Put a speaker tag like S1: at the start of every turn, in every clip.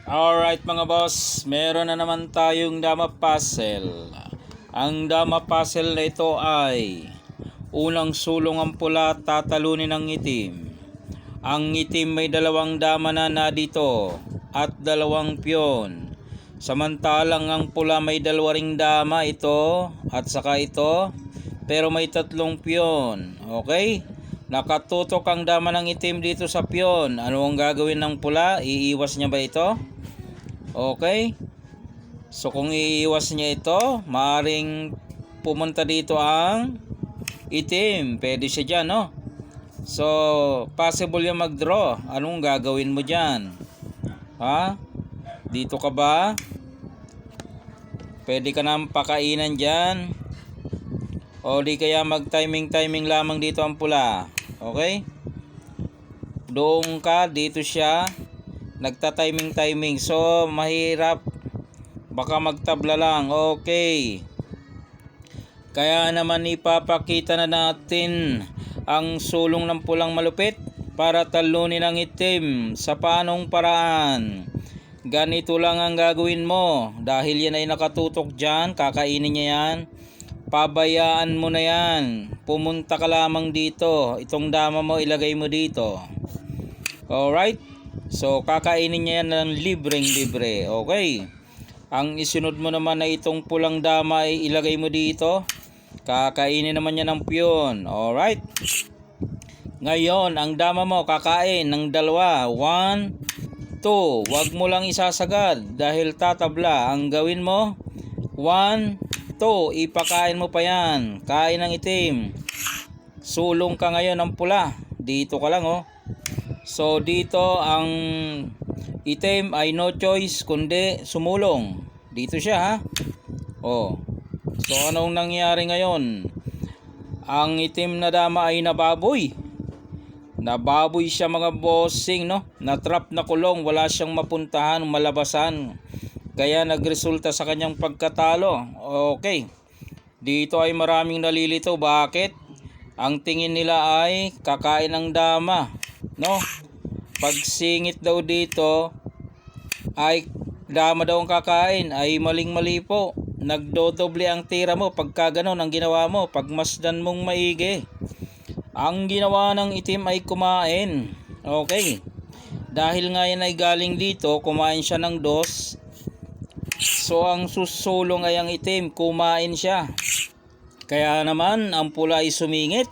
S1: Alright mga boss, meron na naman tayong dama puzzle. Ang dama puzzle na ito ay unang sulong ang pula, tatalunin ng itim. Ang itim may dalawang dama na dito at dalawang piyon. Samantalang ang pula may dalawa ring dama, ito at saka ito, pero may tatlong piyon. Okay? Nakatutok ang dama ng itim dito sa piyon. Ano ang gagawin ng pula? Iiwas niya ba ito? Okay? So kung iiwas niya ito, maaring pumunta dito ang itim. Pwede siya dyan, no? So, possible yung mag-draw. Anong gagawin mo dyan? Ha? Dito ka ba? Pwede ka nang pakainan dyan. O di kaya mag-timing lamang dito ang pula. Okay? Doon ka, dito siya. Nagta-timing. So, mahirap. Baka magtabla lang. Okay. Kaya naman ipapakita na natin ang sulong ng pulang malupit para talunin ang itim sa paanong paraan. Ganito lang ang gagawin mo. Dahil yan ay nakatutok dyan, kakainin niya yan. Pabayaan mo na yan. Pumunta ka lamang dito. Itong dama mo, ilagay mo dito. Alright? So, kakainin niya yan ng libreng-libre. Okay? Ang isunod mo naman na itong pulang dama ay ilagay mo dito. Kakainin naman niya ng piyon. Alright? Ngayon, ang dama mo kakain ng dalawa. 1, 2. Huwag mo lang isasagad dahil tatabla. Ang gawin mo, 1, 2. Ipakain mo pa yan. Kain ng itim. Sulong ka ngayon ng pula. Dito ka lang, oh. So dito ang itim ay no choice kundi sumulong. Dito siya, ha. Oh. So anong nangyari ngayon? Ang itim na dama ay nababoy. Nababoy siya mga bossing, no? Natrap na kulong, wala siyang mapuntahan, malabasan. Kaya nagresulta sa kanyang pagkatalo. Okay. Dito ay maraming nalilito. Bakit? Ang tingin nila ay kakain ng dama, no? Pag singit daw dito ay dama daw ang kakain, ay maling-mali po. Nagdodoble ang tira mo pagka ganon ang ginawa mo. Pagmasdan mong maigi. Ang ginawa ng itim ay kumain. Okay. Dahil nga yan ay galing dito, kumain siya ng dos. So ang susulong ay ang itim, kumain siya. Kaya naman ang pula ay sumingit.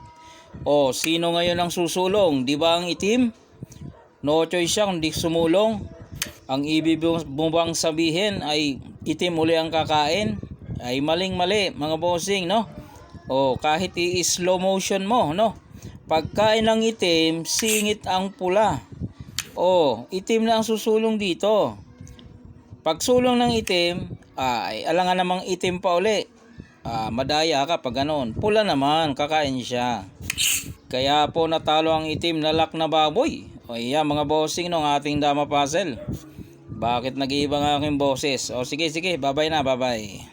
S1: O sino ngayon ang susulong? Di ba ang itim? No choice siya kundi sumulong. Ang ibig mo bang sabihin ay itim uli ang kakain? Ay maling-mali mga bossing, no? O kahit i-slow motion mo, no? Pagkain ng itim, singit ang pula. O itim na ang susulong dito. Pagsulong ng itim, ay alangan namang itim pa uli. Madaya ka pag ganon. Pula naman, kakain siya. Kaya po natalo ang itim na lak na baboy. O iya mga bossing ng ating dama puzzle. Bakit nag-iiba nga aking boses? O sige, bye bye na, bye bye.